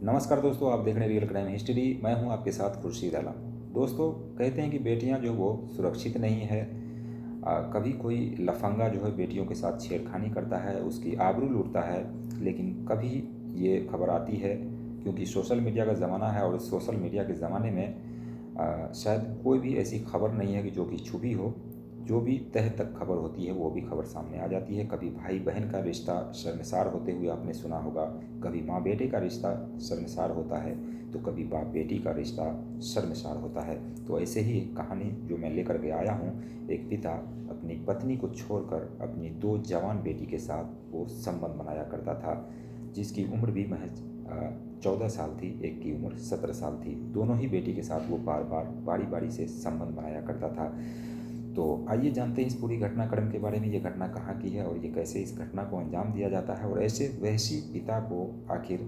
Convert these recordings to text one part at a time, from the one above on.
नमस्कार दोस्तों, आप देख रहे हैं रियल क्राइम हिस्ट्री। मैं हूं आपके साथ खुर्शीद आलम। दोस्तों, कहते हैं कि बेटियां जो वो सुरक्षित नहीं है। कभी कोई लफंगा जो है बेटियों के साथ छेड़खानी करता है, उसकी आबरू लूटता है। लेकिन कभी ये खबर आती है, क्योंकि सोशल मीडिया का ज़माना है और सोशल मीडिया के ज़माने में शायद कोई भी ऐसी खबर नहीं है कि जो कि छुपी हो। जो भी तह तक खबर होती है वो भी खबर सामने आ जाती है। कभी भाई बहन का रिश्ता शर्मसार होते हुए आपने सुना होगा, कभी माँ बेटे का रिश्ता शर्मसार होता है, तो कभी बाप बेटी का रिश्ता शर्मसार होता है। तो ऐसे ही एक कहानी जो मैं लेकर के आया हूँ। एक पिता अपनी पत्नी को छोड़कर अपनी दो जवान बेटी के साथ वो संबंध बनाया करता था, जिसकी उम्र भी महज 14 साल थी, एक की उम्र 17 साल थी। दोनों ही बेटी के साथ वो बार बार बारी बारी से संबंध बनाया करता था। तो आइए जानते हैं इस पूरी घटनाक्रम के बारे में। ये घटना कहाँ की है और ये कैसे इस घटना को अंजाम दिया जाता है, और ऐसे वैसी पिता को आखिर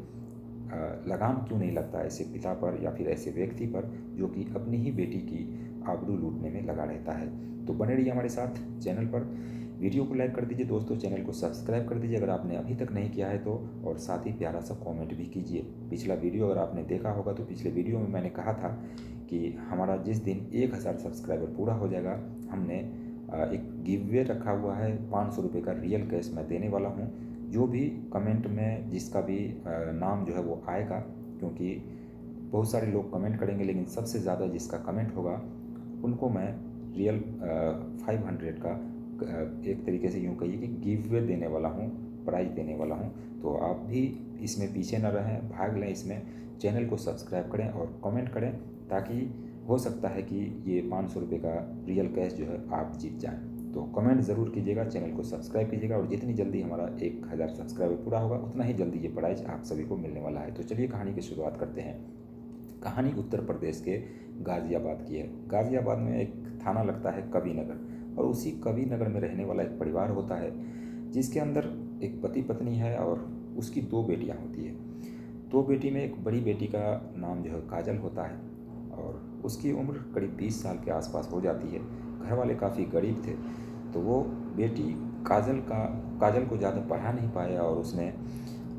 लगाम क्यों नहीं लगता ऐसे पिता पर या फिर ऐसे व्यक्ति पर जो कि अपनी ही बेटी की आबरू लूटने में लगा रहता है। तो बने रहिए हमारे साथ चैनल पर। वीडियो को लाइक कर दीजिए दोस्तों, चैनल को सब्सक्राइब कर दीजिए अगर आपने अभी तक नहीं किया है तो, और साथ ही प्यारा सा कमेंट भी कीजिए। पिछला वीडियो अगर आपने देखा होगा तो पिछले वीडियो में मैंने कहा था कि हमारा जिस दिन 1000 सब्सक्राइबर पूरा हो जाएगा, हमने एक गिव वे रखा हुआ है। 500 रुपये का रियल कैश मैं देने वाला हूँ। जो भी कमेंट में जिसका भी नाम जो है वो आएगा, क्योंकि बहुत सारे लोग कमेंट करेंगे, लेकिन सबसे ज़्यादा जिसका कमेंट होगा उनको मैं रियल 500 का एक तरीके से यूँ कहिए कि गिव वे देने वाला हूँ, प्राइज़ देने वाला हूँ। तो आप भी इसमें पीछे न रहें, भाग लें इसमें। चैनल को सब्सक्राइब करें और कमेंट करें, ताकि हो सकता है कि ये 500 रुपये का रियल कैश जो है आप जीत जाएं। तो कमेंट ज़रूर कीजिएगा, चैनल को सब्सक्राइब कीजिएगा, और जितनी जल्दी हमारा 1000 सब्सक्राइबर पूरा होगा उतना ही जल्दी ये प्राइज़ आप सभी को मिलने वाला है। तो चलिए कहानी की शुरुआत करते हैं। कहानी उत्तर प्रदेश के गाज़ियाबाद की है। गाज़ियाबाद में एक थाना लगता है कबीरनगर, और उसी कबीरनगर में रहने वाला एक परिवार होता है, जिसके अंदर एक पति पत्नी है और उसकी दो बेटियां होती है। दो बेटी में एक बड़ी बेटी का नाम जो है काजल होता है, और उसकी उम्र करीब 20 साल के आसपास हो जाती है। घर वाले काफ़ी गरीब थे, तो वो बेटी काजल को ज़्यादा पढ़ा नहीं पाया, और उसने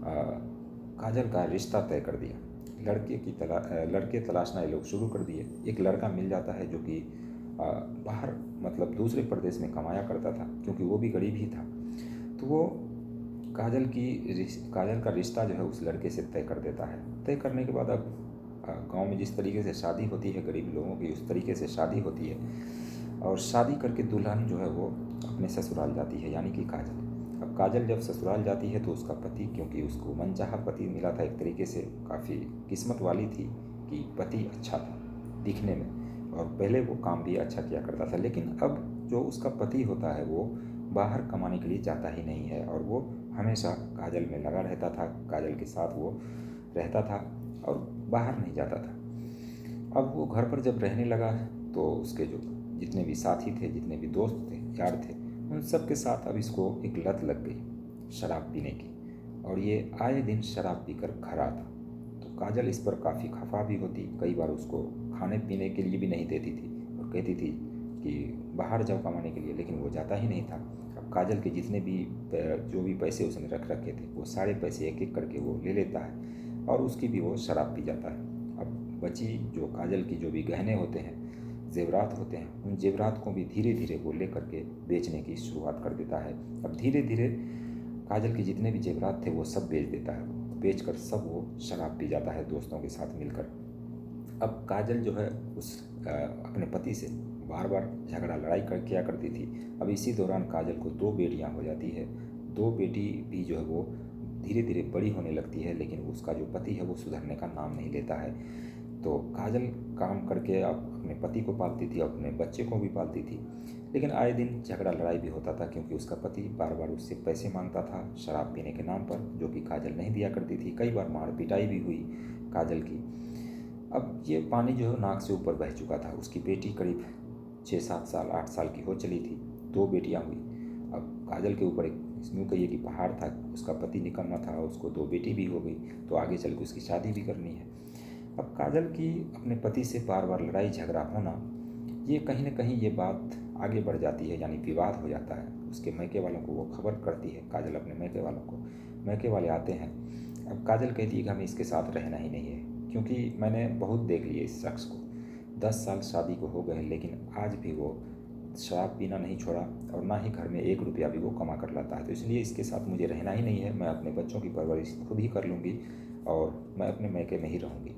काजल का रिश्ता तय कर दिया। लड़के तलाशना ये लोग शुरू कर दिए। एक लड़का मिल जाता है जो कि बाहर मतलब दूसरे प्रदेश में कमाया करता था, क्योंकि वो भी गरीब ही था। तो वो काजल का रिश्ता जो है उस लड़के से तय कर देता है। तय करने के बाद अब गांव में जिस तरीके से शादी होती है गरीब लोगों की, उस तरीके से शादी होती है, और शादी करके दुल्हन जो है वो अपने ससुराल जाती है, यानी कि काजल। अब काजल जब ससुराल जाती है तो उसका पति, क्योंकि उसको मनचाहा पति मिला था, एक तरीके से काफ़ी किस्मत वाली थी कि पति अच्छा था दिखने में, और पहले वो काम भी अच्छा किया करता था। लेकिन अब जो उसका पति होता है वो बाहर कमाने के लिए जाता ही नहीं है, और वो हमेशा काजल में लगा रहता था, काजल के साथ वो रहता था और बाहर नहीं जाता था। अब वो घर पर जब रहने लगा तो उसके जो जितने भी साथी थे, जितने भी दोस्त थे, यार थे, उन सब के साथ अब इसको एक लत लग गई शराब पीने की, और ये आए दिन शराब पीकर घर आता। तो काजल इस पर काफ़ी खफा भी होती, कई बार उसको खाने पीने के लिए भी नहीं देती थी, और कहती थी कि बाहर जाओ कमाने के लिए, लेकिन वो जाता ही नहीं था। अब काजल के जितने भी जो भी पैसे उसने रख रखे थे, वो सारे पैसे एक एक करके वो ले लेता है, और उसकी भी वो शराब पी जाता है। अब बची जो काजल की जो भी गहने होते हैं, जेवरात होते हैं, उन जेवरात को भी धीरे धीरे वो ले करके बेचने की शुरुआत कर देता है। अब धीरे धीरे काजल के जितने भी जेवरात थे वो सब बेच देता है। बेच कर सब वो शराब पी जाता है दोस्तों के साथ मिलकर। अब काजल जो है उस अपने पति से बार बार झगड़ा लड़ाई किया करती थी। अब इसी दौरान काजल को दो बेटियां हो जाती है। दो बेटी भी जो है वो धीरे धीरे बड़ी होने लगती है, लेकिन उसका जो पति है वो सुधरने का नाम नहीं लेता है। तो काजल काम करके अब अपने पति को पालती थी, अपने बच्चे को भी पालती थी, लेकिन आए दिन झगड़ा लड़ाई भी होता था, क्योंकि उसका पति बार बार उससे पैसे मांगता था शराब पीने के नाम पर, जो कि काजल नहीं दिया करती थी। कई बार मार पिटाई भी हुई काजल की। अब ये पानी जो है नाक से ऊपर बह चुका था। उसकी बेटी करीब 6-7 साल 8 साल की हो चली थी। दो बेटियां हुई। अब काजल के ऊपर एक यूँ कहिए कि पहाड़ था। उसका पति निकम्मा था, उसको दो बेटी भी हो गई, तो आगे चल के उसकी शादी भी करनी है। अब काजल की अपने पति से बार बार लड़ाई झगड़ा होना, ये कहीं ना कहीं ये बात आगे बढ़ जाती है, यानी विवाद हो जाता है। उसके मैके वालों को वो खबर करती है, काजल अपने मैके वालों को, मैके वाले आते हैं अब काजल कहती है कि हमें इसके साथ रहना ही नहीं है, क्योंकि मैंने बहुत देख लिया इस शख्स को। 10 साल शादी को हो गए, लेकिन आज भी वो शराब पीना नहीं छोड़ा और ना ही घर में 1 रुपया भी वो कमा कर लाता है। तो इसलिए इसके साथ मुझे रहना ही नहीं है। मैं अपने बच्चों की परवरिश खुद ही कर लूँगी और मैं अपने मैके में ही रहूँगी।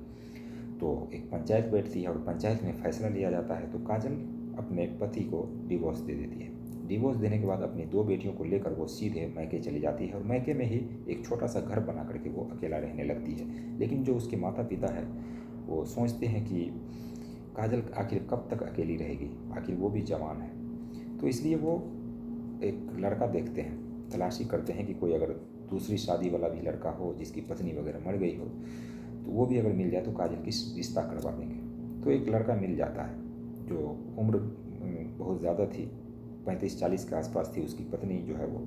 तो एक पंचायत बैठती है और पंचायत में फैसला लिया जाता है। तो काजल अपने पति को डिवोर्स दे देती है। डिवोर्स देने के बाद अपनी 2 बेटियों को लेकर वो सीधे मैके चली जाती है और मैके में ही एक छोटा सा घर बना करके वो अकेला रहने लगती है। लेकिन जो उसके माता पिता है वो सोचते हैं कि काजल आखिर कब तक अकेली रहेगी, आखिर वो भी जवान है। तो इसलिए वो एक लड़का देखते हैं, तलाशी करते हैं कि कोई अगर दूसरी शादी वाला भी लड़का हो जिसकी पत्नी वगैरह मर गई हो, तो वो भी अगर मिल जाए तो काजल की रिश्ता करवा देंगे। तो एक लड़का मिल जाता है जो उम्र बहुत ज़्यादा थी, 35-40 के आसपास थी। उसकी पत्नी जो है वो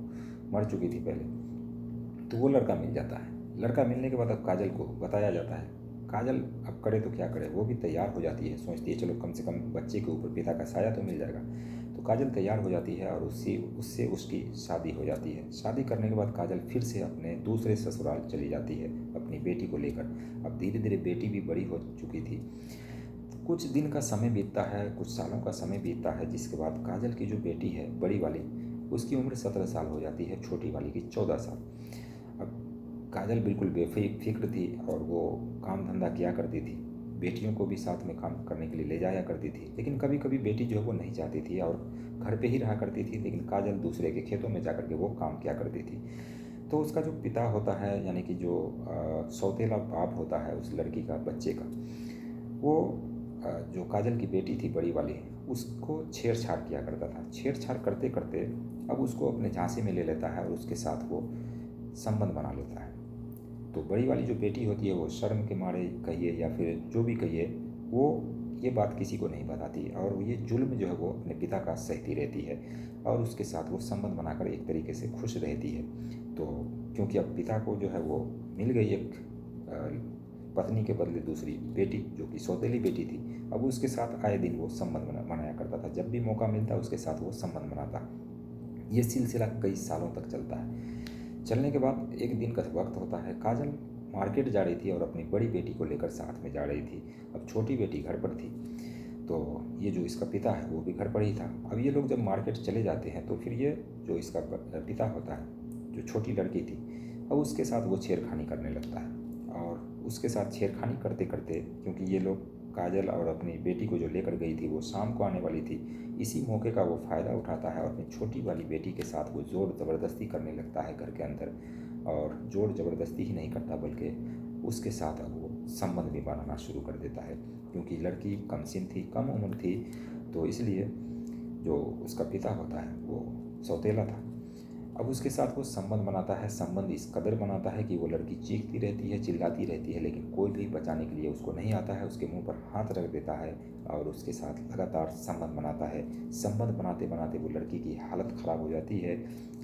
मर चुकी थी पहले। तो वो लड़का मिल जाता है। लड़का मिलने के बाद अब काजल को बताया जाता है। काजल अब करे तो क्या करे, वो भी तैयार हो जाती है, सोचती है चलो कम से कम बच्चे के ऊपर पिता का साया तो मिल जाएगा। तो काजल तैयार हो जाती है और उससे उसकी शादी हो जाती है। शादी करने के बाद काजल फिर से अपने दूसरे ससुराल चली जाती है अपनी बेटी को लेकर। अब धीरे धीरे बेटी भी बड़ी हो चुकी थी। कुछ दिन का समय बीतता है, कुछ सालों का समय बीतता है, जिसके बाद काजल की जो बेटी है बड़ी वाली, उसकी उम्र 17 साल हो जाती है, छोटी वाली की 14 साल। अब काजल बिल्कुल बेफिक्र थी और वो काम धंधा किया करती थी, बेटियों को भी साथ में काम करने के लिए ले जाया करती थी। लेकिन कभी कभी बेटी जो है वो नहीं चाहती थी और घर पे ही रहा करती थी, लेकिन काजल दूसरे के खेतों में जा कर के वो काम किया करती थी। तो उसका जो पिता होता है, यानी कि जो सौतेला बाप होता है उस लड़की का, बच्चे का, वो जो काजल की बेटी थी बड़ी वाली, उसको छेड़छाड़ किया करता था। छेड़छाड़ करते करते अब उसको अपने झांसे में ले लेता है और उसके साथ वो संबंध बना लेता है। तो बड़ी वाली जो बेटी होती है वो शर्म के मारे कहिए या फिर जो भी कहिए, वो ये बात किसी को नहीं बताती और ये जुल्म जो है वो अपने पिता का सहती रहती है और उसके साथ वो संबंध बनाकर एक तरीके से खुश रहती है। तो क्योंकि अब पिता को जो है वो मिल गई एक पत्नी के बदले दूसरी बेटी जो कि सौतेली बेटी थी, अब उसके साथ आए दिन वो संबंध बनाया करता था। जब भी मौका मिलता उसके साथ वो संबंध बनाता। ये सिलसिला कई सालों तक चलता है। चलने के बाद एक दिन का वक्त होता है, काजल मार्केट जा रही थी और अपनी बड़ी बेटी को लेकर साथ में जा रही थी। अब छोटी बेटी घर पर थी, तो ये जो इसका पिता है वो भी घर पर ही था। अब ये लोग जब मार्केट चले जाते हैं तो फिर ये जो इसका पिता होता है, जो छोटी लड़की थी, अब उसके साथ वो छेड़खानी करने लगता है। और उसके साथ छेड़खानी करते करते, क्योंकि ये लोग काजल और अपनी बेटी को जो लेकर गई थी वो शाम को आने वाली थी, इसी मौके का वो फ़ायदा उठाता है और अपनी छोटी वाली बेटी के साथ वो ज़ोर ज़बरदस्ती करने लगता है घर के अंदर। और ज़ोर ज़बरदस्ती ही नहीं करता बल्कि उसके साथ अब वो संबंध भी बनाना शुरू कर देता है, क्योंकि लड़की कमसिन थी, कम उम्र थी। तो इसलिए जो उसका पिता होता है वो सौतेला था। अब उसके साथ वो संबंध बनाता है। संबंध इस कदर बनाता है कि वो लड़की चीखती रहती है, चिल्लाती रहती है, लेकिन कोई भी बचाने के लिए उसको नहीं आता है। उसके मुंह पर हाथ रख देता है और उसके साथ लगातार संबंध बनाता है। संबंध बनाते बनाते वो लड़की की हालत ख़राब हो जाती है।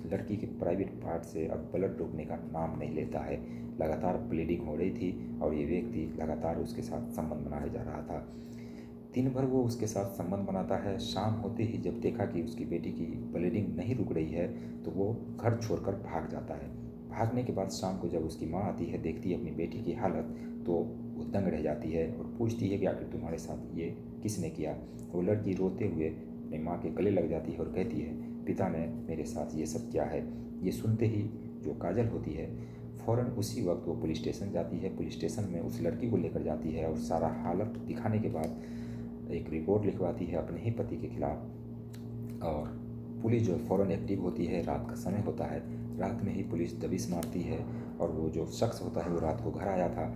लड़की के प्राइवेट पार्ट से अब ब्लड रुकने का नाम नहीं लेता है। लगातार ब्लीडिंग हो रही थी और ये व्यक्ति लगातार उसके साथ संबंध बनाए जा रहा था। दिन भर वो उसके साथ संबंध बनाता है। शाम होते ही जब देखा कि उसकी बेटी की ब्लीडिंग नहीं रुक रही है तो वो घर छोड़कर भाग जाता है। भागने के बाद शाम को जब उसकी माँ आती है, देखती है अपनी बेटी की हालत, तो वो दंग रह जाती है और पूछती है कि आखिर तुम्हारे साथ ये किसने किया। वो लड़की रोते हुए अपनी माँ के गले लग जाती है और कहती है पिता ने मेरे साथ ये सब किया है। ये सुनते ही जो काजल होती है फ़ौरन उसी वक्त वो पुलिस स्टेशन जाती है। पुलिस स्टेशन में उस लड़की को लेकर जाती है और सारा हालत दिखाने के बाद एक रिपोर्ट लिखवाती है अपने ही पति के खिलाफ। और पुलिस जो फ़ौरन एक्टिव होती है। रात का समय होता है, रात में ही पुलिस दबिश मारती है और वो जो शख्स होता है वो रात को घर आया था,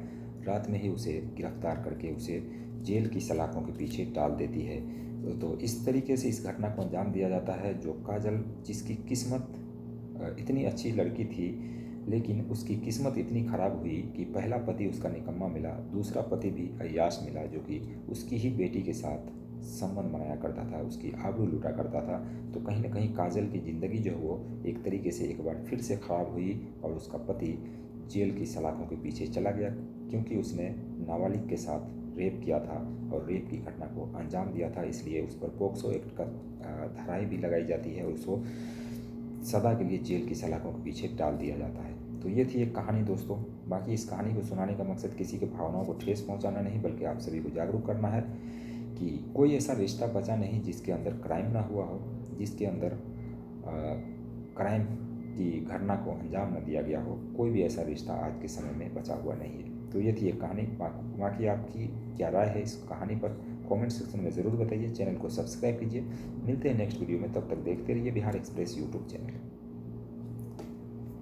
रात में ही उसे गिरफ्तार करके उसे जेल की सलाखों के पीछे डाल देती है। तो इस तरीके से इस घटना को अंजाम दिया जाता है। जो काजल, जिसकी किस्मत इतनी अच्छी लड़की थी, लेकिन उसकी किस्मत इतनी ख़राब हुई कि पहला पति उसका निकम्मा मिला, दूसरा पति भी अय्याश मिला जो कि उसकी ही बेटी के साथ संबंध बनाया करता था, उसकी आबरू लूटा करता था। तो कहीं ना कहीं काजल की ज़िंदगी जो है वो एक तरीके से एक बार फिर से ख़राब हुई और उसका पति जेल की सलाखों के पीछे चला गया, क्योंकि उसने नाबालिग के साथ रेप किया था और रेप की घटना को अंजाम दिया था। इसलिए उस पर पोक्सो एक्ट का धाराएँ भी लगाई जाती है और उसको सदा के लिए जेल की सलाखों के पीछे डाल दिया जाता है। तो ये थी एक कहानी दोस्तों। बाकी इस कहानी को सुनाने का मकसद किसी की भावनाओं को ठेस पहुंचाना नहीं, बल्कि आप सभी को जागरूक करना है कि कोई ऐसा रिश्ता बचा नहीं जिसके अंदर क्राइम ना हुआ हो, जिसके अंदर क्राइम की घटना को अंजाम न दिया गया हो। कोई भी ऐसा रिश्ता आज के समय में बचा हुआ नहीं है। तो ये थी एक कहानी। बाकी आपकी क्या राय है इस कहानी पर कमेंट सेक्शन में ज़रूर बताइए। चैनल को सब्सक्राइब कीजिए। मिलते हैं नेक्स्ट वीडियो में, तब तक देखते रहिए बिहार एक्सप्रेस यूट्यूब चैनल।